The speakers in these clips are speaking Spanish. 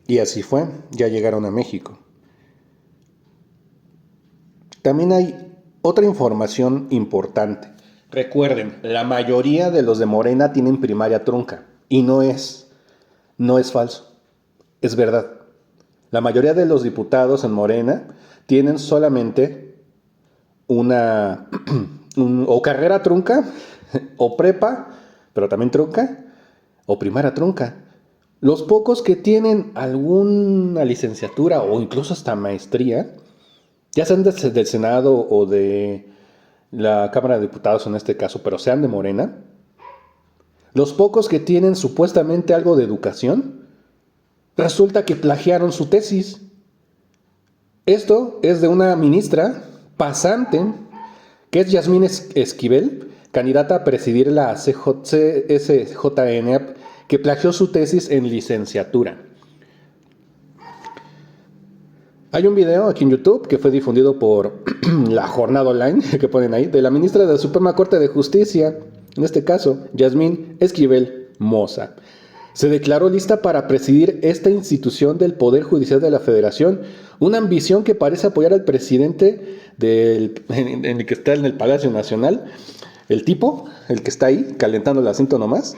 Y así fue, ya llegaron a México. También hay otra información importante. Recuerden, la mayoría de los de Morena tienen primaria trunca. Y no es falso, es verdad. La mayoría de los diputados en Morena tienen solamente una o carrera trunca, o prepa, pero también trunca, o primaria trunca. Los pocos que tienen alguna licenciatura o incluso hasta maestría, ya sean del Senado o de la Cámara de Diputados en este caso, pero sean de Morena, los pocos que tienen supuestamente algo de educación, resulta que plagiaron su tesis. Esto es de una ministra pasante, que es Yasmín Esquivel, candidata a presidir la CSJN, que plagió su tesis en licenciatura. Hay un video aquí en YouTube que fue difundido por la Jornada Online, que ponen ahí, de la ministra de la Suprema Corte de Justicia, en este caso, Yasmín Esquivel Moza. Se declaró lista para presidir esta institución del Poder Judicial de la Federación, una ambición que parece apoyar al presidente en el que está en el Palacio Nacional, el tipo, el que está ahí, calentando el asiento nomás.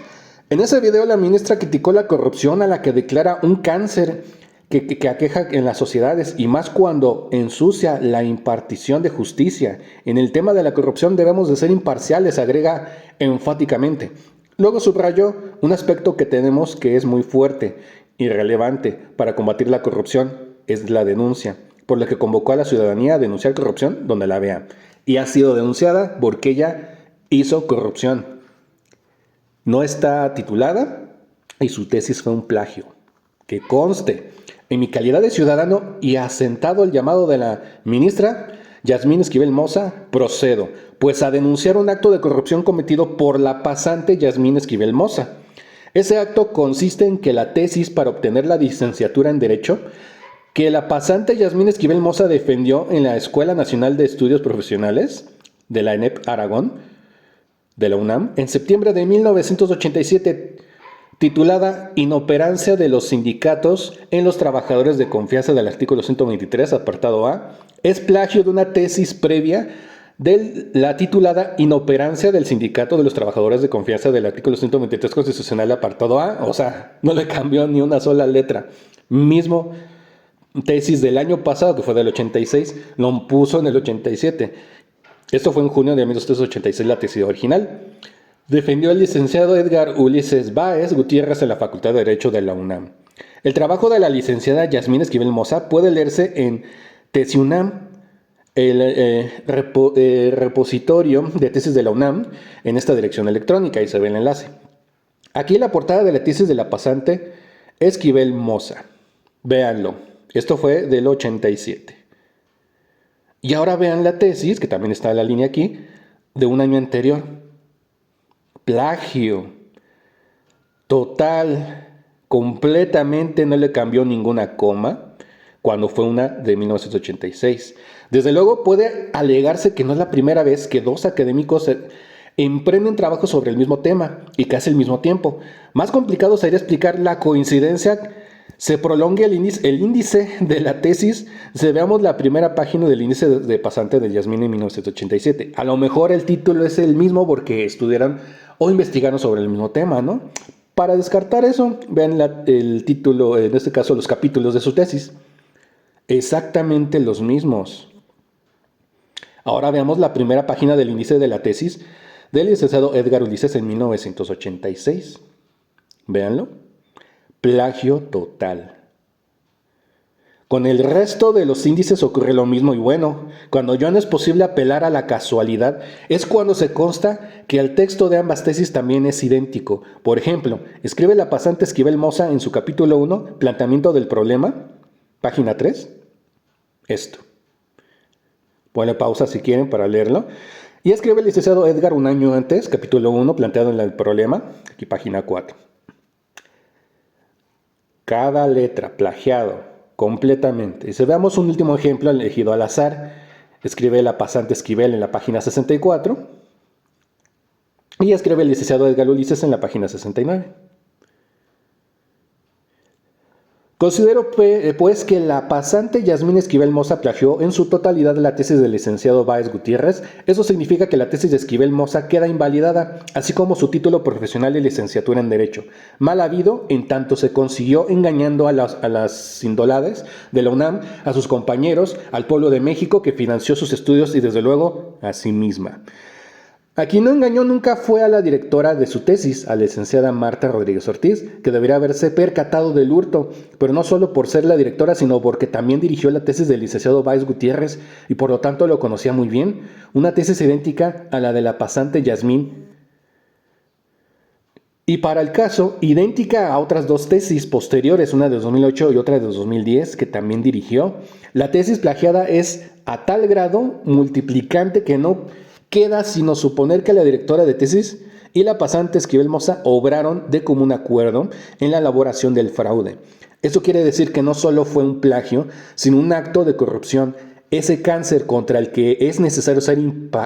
En ese video la ministra criticó la corrupción, a la que declara un cáncer que aqueja en las sociedades, y más cuando ensucia la impartición de justicia. En el tema de la corrupción debemos de ser imparciales, agrega enfáticamente. Luego subrayó un aspecto que tenemos que es muy fuerte y relevante para combatir la corrupción, es la denuncia, por lo que convocó a la ciudadanía a denunciar corrupción donde la vea. Y ha sido denunciada porque ella hizo corrupción. No está titulada y su tesis fue un plagio. Que conste, en mi calidad de ciudadano y asentado el llamado de la ministra Yasmín Esquivel Moza, procedo, pues a denunciar un acto de corrupción cometido por la pasante Yasmín Esquivel Moza. Ese acto consiste en que la tesis para obtener la licenciatura en Derecho que la pasante Yasmín Esquivel Moza defendió en la Escuela Nacional de Estudios Profesionales de la ENEP Aragón, de la UNAM, en septiembre de 1987, titulada Inoperancia de los sindicatos en los trabajadores de confianza del artículo 123, apartado A, es plagio de una tesis previa de la titulada Inoperancia del sindicato de los trabajadores de confianza del artículo 123 constitucional, apartado A. O sea, no le cambió ni una sola letra. Mismo tesis del año pasado, que fue del 86, lo puso en el 87. Esto fue en junio de 1986, la tesis original. Defendió el licenciado Edgar Ulises Báez Gutiérrez en la Facultad de Derecho de la UNAM. El trabajo de la licenciada Yasmín Esquivel Moza puede leerse en TesiUNAM, el repositorio de tesis de la UNAM, en esta dirección electrónica, y se ve el enlace. Aquí la portada de la tesis de la pasante Esquivel Moza. Véanlo. Esto fue del 87. Y ahora vean la tesis, que también está en la línea aquí, de un año anterior. Plagio. Total. Completamente no le cambió ninguna coma cuando fue una de 1986. Desde luego puede alegarse que no es la primera vez que dos académicos emprenden trabajos sobre el mismo tema y casi al mismo tiempo. Más complicado sería explicar la coincidencia. Se prolongue el índice de la tesis, si veamos la primera página del índice de pasante de Yasmín en 1987. A lo mejor el título es el mismo porque estudiaron o investigaron sobre el mismo tema, ¿no? Para descartar eso, vean el título, en este caso los capítulos de su tesis. Exactamente los mismos. Ahora veamos la primera página del índice de la tesis del licenciado Edgar Ulises en 1986. Véanlo. Plagio total. Con el resto de los índices ocurre lo mismo, y bueno, cuando ya no es posible apelar a la casualidad, es cuando se consta que el texto de ambas tesis también es idéntico. Por ejemplo, escribe la pasante Esquivel Moza en su capítulo 1, Planteamiento del problema, página 3, esto. Ponle pausa si quieren para leerlo. Y escribe el licenciado Edgar un año antes, capítulo 1, planteado en el problema, aquí página 4. Cada letra plagiado completamente. Y si veamos un último ejemplo elegido al azar, escribe la pasante Esquivel en la página 64 y escribe el licenciado Edgar Ulises en la página 69. Considero pues que la pasante Yasmín Esquivel Moza plagió en su totalidad la tesis del licenciado Báez Gutiérrez. Eso significa que la tesis de Esquivel Moza queda invalidada, así como su título profesional de licenciatura en Derecho. Mal habido en tanto se consiguió engañando a las indolades de la UNAM, a sus compañeros, al pueblo de México que financió sus estudios y desde luego a sí misma. A quien no engañó nunca fue a la directora de su tesis, a la licenciada Marta Rodríguez Ortiz, que debería haberse percatado del hurto, pero no solo por ser la directora, sino porque también dirigió la tesis del licenciado Báez Gutiérrez y por lo tanto lo conocía muy bien, una tesis idéntica a la de la pasante Yasmín. Y para el caso, idéntica a otras dos tesis posteriores, una de 2008 y otra de 2010, que también dirigió, la tesis plagiada es a tal grado multiplicante que no queda sino suponer que la directora de tesis y la pasante Esquivel Moza obraron de común acuerdo en la elaboración del fraude. Eso quiere decir que no solo fue un plagio, sino un acto de corrupción, ese cáncer contra el que es necesario ser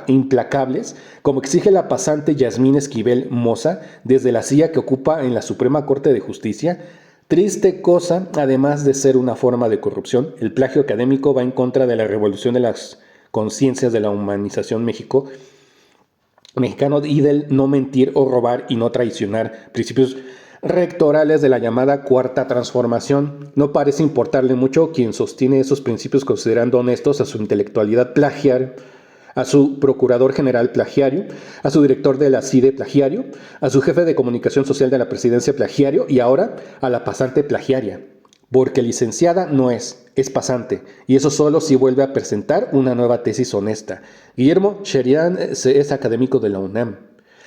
implacables, como exige la pasante Yasmín Esquivel Moza desde la silla que ocupa en la Suprema Corte de Justicia. Triste cosa, además de ser una forma de corrupción, el plagio académico va en contra de la revolución de las conciencias de la humanización mexicano y del no mentir o robar y no traicionar, principios rectorales de la llamada Cuarta Transformación. No parece importarle mucho quien sostiene esos principios considerando honestos a su intelectualidad plagiar, a su procurador general plagiario, a su director de la CIDE plagiario, a su jefe de comunicación social de la presidencia plagiario y ahora a la pasante plagiaria. Porque licenciada no es pasante, y eso solo si vuelve a presentar una nueva tesis honesta. Guillermo Sheridan es académico de la UNAM.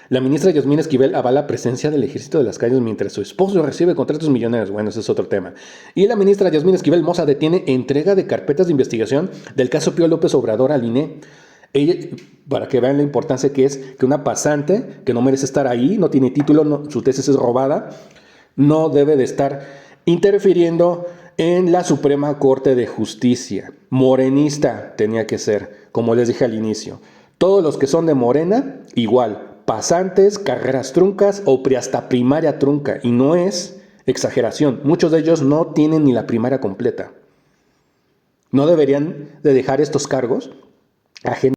La ministra Yasmín Esquivel avala presencia del ejército de las calles mientras su esposo recibe contratos millonarios. Bueno, ese es otro tema. Y la ministra Yasmín Esquivel Moza detiene entrega de carpetas de investigación del caso Pío López Obrador al INE. Ella, para que vean la importancia que es que una pasante que no merece estar ahí, no tiene título, su tesis es robada, no debe de estar interfiriendo en la Suprema Corte de Justicia. Morenista tenía que ser, como les dije al inicio. Todos los que son de Morena, igual, pasantes, carreras truncas o hasta primaria trunca. Y no es exageración, muchos de ellos no tienen ni la primaria completa. No deberían de dejar estos cargos a gente